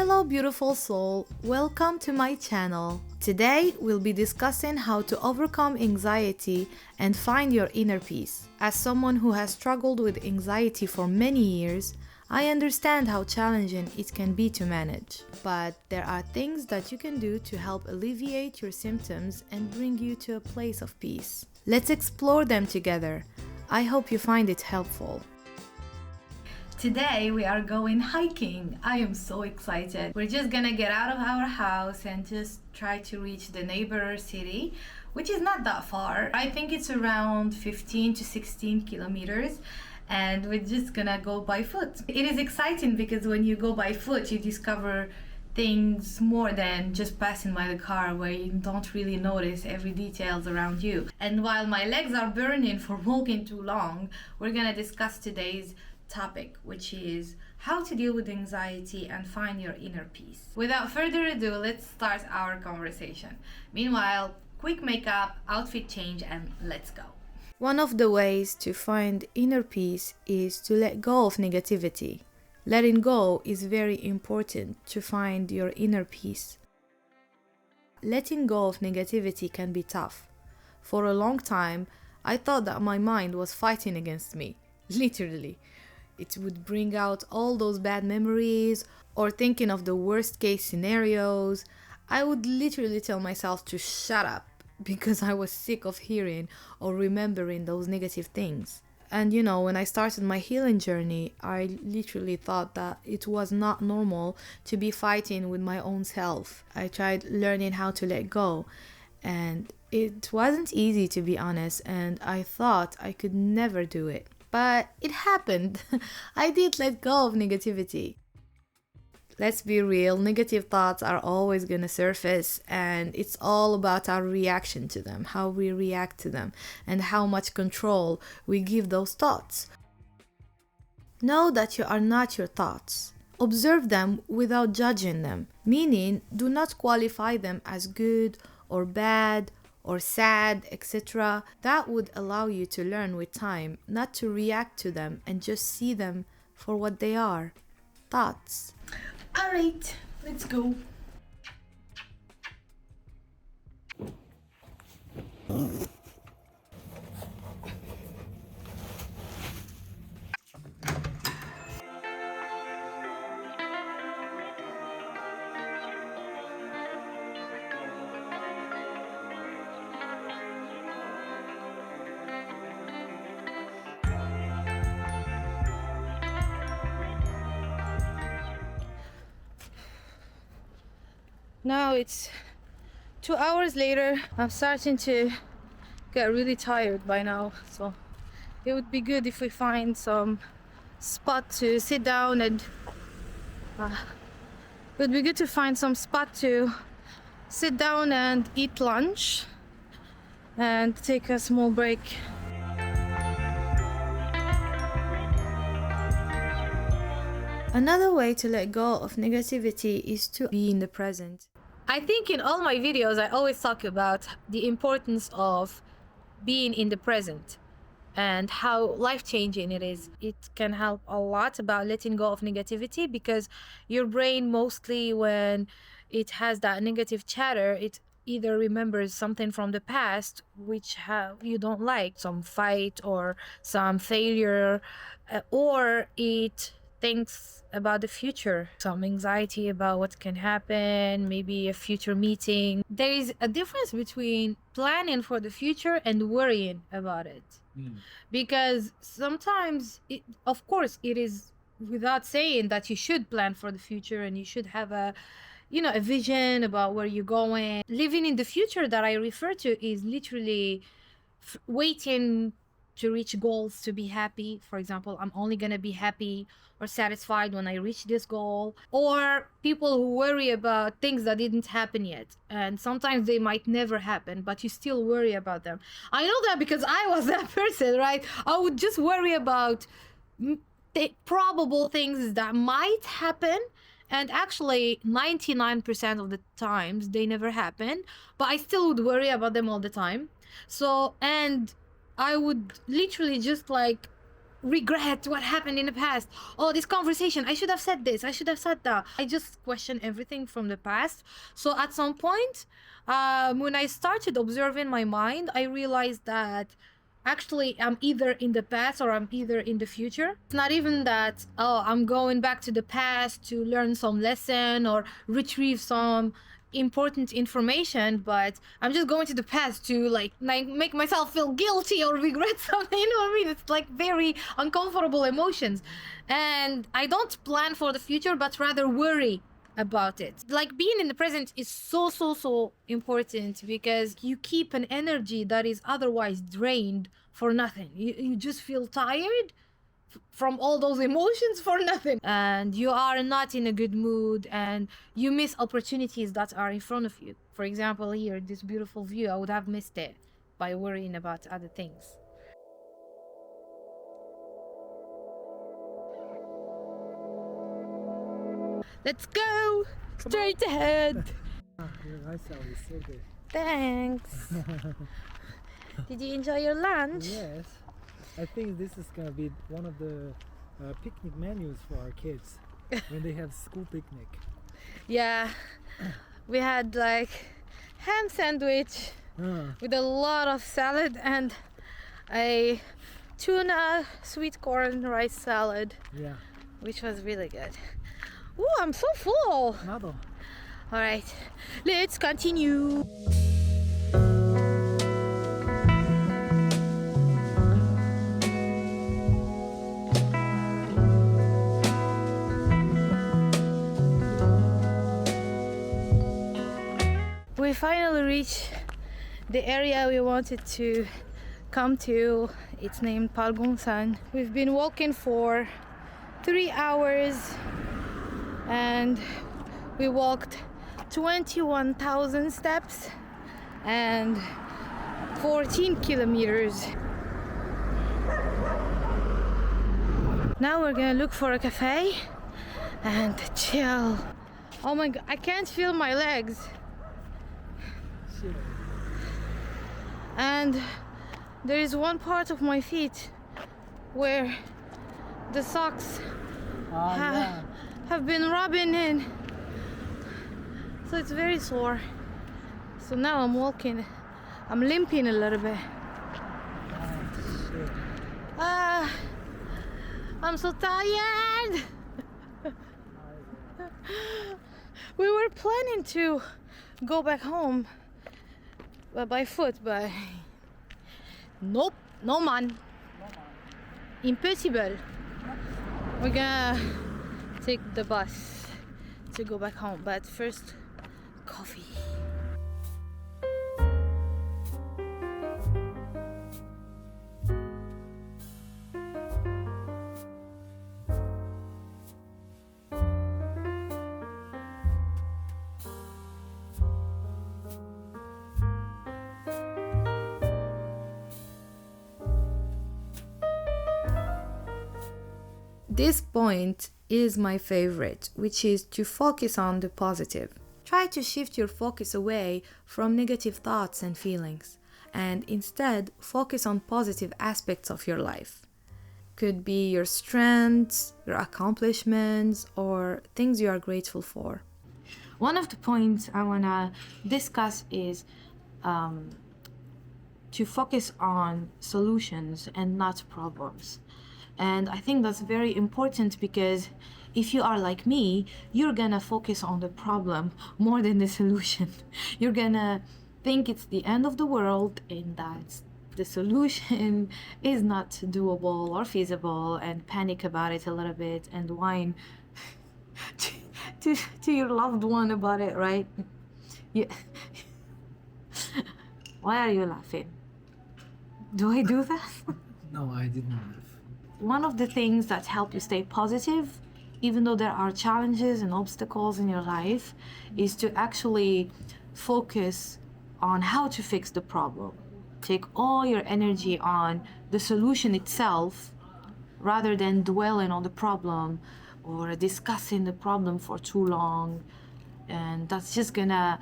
Hello beautiful soul, welcome to my channel. Today we'll be discussing how to overcome anxiety and find your inner peace. As someone who has struggled with anxiety for many years, I understand how challenging it can be to manage. But there are things that you can do to help alleviate your symptoms and bring you to a place of peace. Let's explore them together. I hope you find it helpful. Today we are going hiking. I am so excited. We're just gonna get out of our house and just try to reach the neighbor city, which is not that far. I think it's around 15 to 16 kilometers. And we're just gonna go by foot. It is exciting because when you go by foot, you discover things more than just passing by the car, where you don't really notice every details around you. And while my legs are burning for walking too long, we're gonna discuss today's topic, which is how to deal with anxiety and find your inner peace. Without further ado, let's start our conversation. Meanwhile, quick makeup, outfit change, and let's go. One of the ways to find inner peace is to let go of negativity. Letting go is very important to find your inner peace. Letting go of negativity can be tough. For a long time, I thought that my mind was fighting against me, literally. It would bring out all those bad memories or thinking of the worst case scenarios. I would literally tell myself to shut up because I was sick of hearing or remembering those negative things. And when I started my healing journey, I literally thought that it was not normal to be fighting with my own self. I tried learning how to let go, and it wasn't easy, to be honest, and I thought I could never do it. But it happened. I did let go of negativity. Let's be real, negative thoughts are always gonna surface, and it's all about our reaction to them, how we react to them, and how much control we give those thoughts. Know that you are not your thoughts. Observe them without judging them, meaning do not qualify them as good or bad or sad, etc. That would allow you to learn with time not to react to them and just see them for what they are, thoughts. Alright, let's go. Now it's 2 hours later. I'm starting to get really tired by now, so it would be good if we find some spot to sit down and it would be good to find some spot to sit down and eat lunch and take a small break. Another way to let go of negativity is to be in the present. I think in all my videos I always talk about the importance of being in the present and how life-changing it is. It can help a lot about letting go of negativity, because your brain, mostly when it has that negative chatter, it either remembers something from the past which you don't like, some fight or some failure, or it thinks about the future, some anxiety about what can happen, maybe a future meeting. There is a difference between planning for the future and worrying about it. Because sometimes, of course, it is without saying that you should plan for the future and you should have a vision about where you're going. Living in the future that I refer to is literally waiting to reach goals to be happy. For example, I'm only gonna be happy or satisfied when I reach this goal. Or people who worry about things that didn't happen yet, and sometimes they might never happen, but you still worry about them. I know that because I was that person, right? I would just worry about probable things that might happen, and actually 99% of the times they never happen, but I still would worry about them all the time. So, and I would literally just regret what happened in the past. Oh, this conversation, I should have said this, I should have said that. I just question everything from the past. So at some point, when I started observing my mind, I realized that actually I'm either in the past or I'm either in the future. It's not even that, oh, I'm going back to the past to learn some lesson or retrieve some important information, but I'm just going to the past to like make myself feel guilty or regret something. You know what I mean? It's like very uncomfortable emotions, and I don't plan for the future but rather worry about it. Like being in the present is so important, because you keep an energy that is otherwise drained for nothing. You just feel tired from all those emotions for nothing, and you are not in a good mood, and you miss opportunities that are in front of you. For example, here, this beautiful view, I would have missed it by worrying about other things. Let's go straight ahead. Your eyesight is so good. Thanks. Did you enjoy your lunch? Yes. I think this is gonna be one of the picnic menus for our kids when they have school picnic. Yeah, we had like ham sandwich with a lot of salad and a tuna sweet corn rice salad, Yeah. which was really good. Ooh, I'm so full. Nado. All right, let's continue. We finally reached the area we wanted to come to. It's named Palgongsan. We've been walking for 3 hours and we walked 21,000 steps and 14 kilometers. Now we're gonna look for a cafe and chill. Oh my god, I can't feel my legs. Shit. And there is one part of my feet where the socks Yeah. have been rubbing in, so it's very sore. So now I'm walking, I'm limping a little bit. Shit. I'm so tired. We were planning to go back home by foot, but nope, no man. Impossible. We're gonna take the bus to go back home, but first, coffee. This point is my favorite, which is to focus on the positive. Try to shift your focus away from negative thoughts and feelings, and instead focus on positive aspects of your life. Could be your strengths, your accomplishments, or things you are grateful for. One of the points I want to discuss is to focus on solutions and not problems. And I think that's very important, because if you are like me, you're gonna focus on the problem more than the solution. You're gonna think it's the end of the world and that the solution is not doable or feasible, and panic about it a little bit and whine to your loved one about it, right? Yeah. Why are you laughing? Do I do that? No, I did not. One of the things that help you stay positive, even though there are challenges and obstacles in your life, is to actually focus on how to fix the problem. Take all your energy on the solution itself rather than dwelling on the problem or discussing the problem for too long. And that's just gonna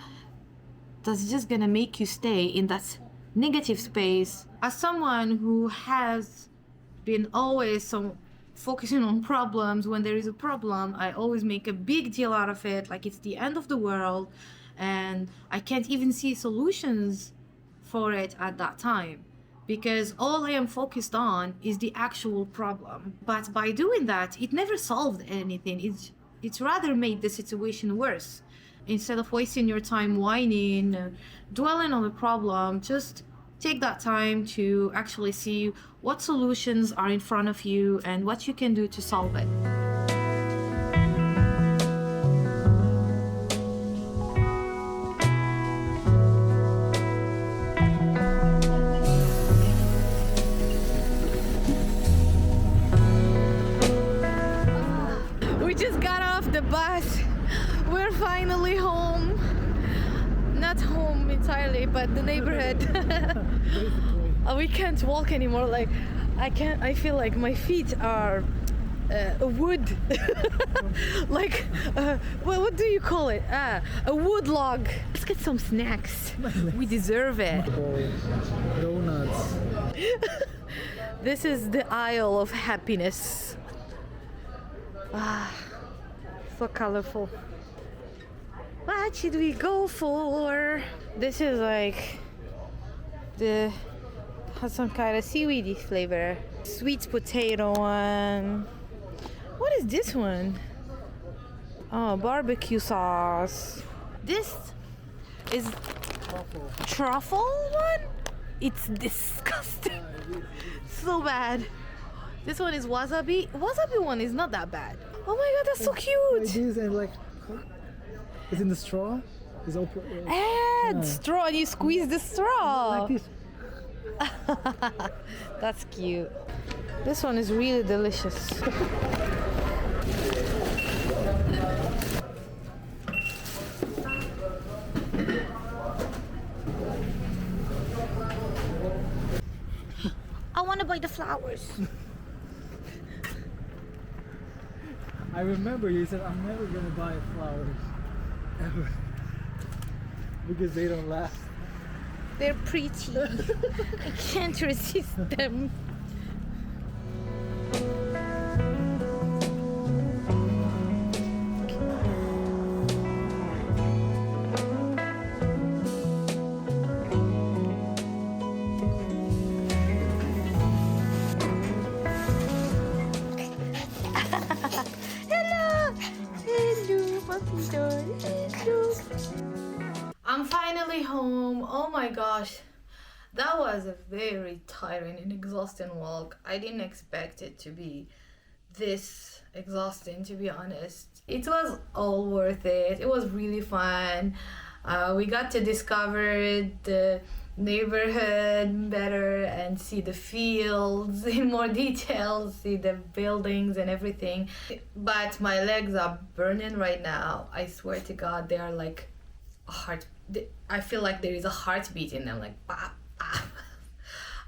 make you stay in that negative space. As someone who has been always some focusing on problems. When there is a problem, I always make a big deal out of it, like it's the end of the world, and I can't even see solutions for it at that time, because all I am focused on is the actual problem. But by doing that, it never solved anything. It's rather made the situation worse. Instead of wasting your time whining, dwelling on the problem, just take that time to actually see what solutions are in front of you and what you can do to solve it. We just got off the bus. We're finally home. Not home entirely, but the neighborhood. We can't walk anymore. Like I feel like my feet are wood. Like what do you call it? A wood log. Let's get some snacks. We deserve it. Donuts. This is the aisle of happiness. So colorful. What should we go for? This is like has some kind of seaweedy flavor. Sweet potato one. What is this one? Oh, barbecue sauce. This is truffle one? It's disgusting. So bad. This one is wasabi. Wasabi one is not that bad. Oh my god, that's so cute. This and like, it's in the straw. It's open. Add straw and you squeeze the straw. Like this. That's cute. This one is really delicious. I want to buy the flowers. I remember you said I'm never gonna buy flowers ever because they don't last. They're pretty. I can't resist them. I'm finally home. Oh my gosh, that was a very tiring and exhausting walk. I didn't expect it to be this exhausting, to be honest. It was all worth it. It was really fun. We got to discover the neighborhood better and see the fields in more detail, see the buildings and everything. But my legs are burning right now. I swear to God, they are like a heart. I feel like there is a heartbeat in them, like bah, bah.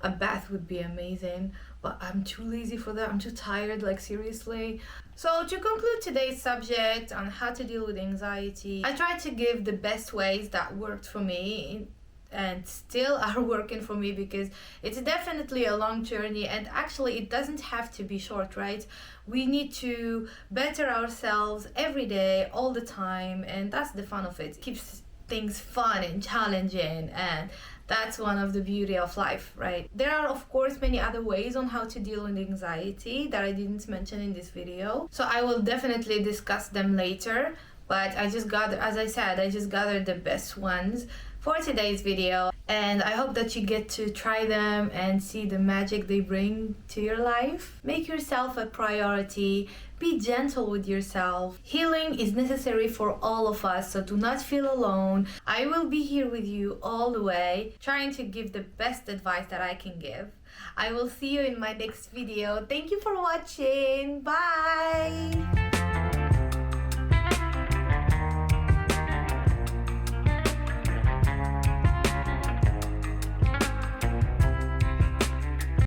A bath would be amazing, but I'm too lazy for that. I'm too tired, like seriously. So to conclude today's subject on how to deal with anxiety, I tried to give the best ways that worked for me and still are working for me, because it's definitely a long journey, and actually it doesn't have to be short, right? We need to better ourselves every day, all the time, and that's the fun of it. It keeps things fun and challenging, and that's one of the beauty of life, right? There are of course many other ways on how to deal with anxiety that I didn't mention in this video, so I will definitely discuss them later, but I just gathered the best ones for today's video, and I hope that you get to try them and see the magic they bring to your life. Make yourself a priority. Be gentle with yourself. Healing is necessary for all of us, so do not feel alone. I will be here with you all the way, trying to give the best advice that I can give. I will see you in my next video. Thank you for watching. Bye!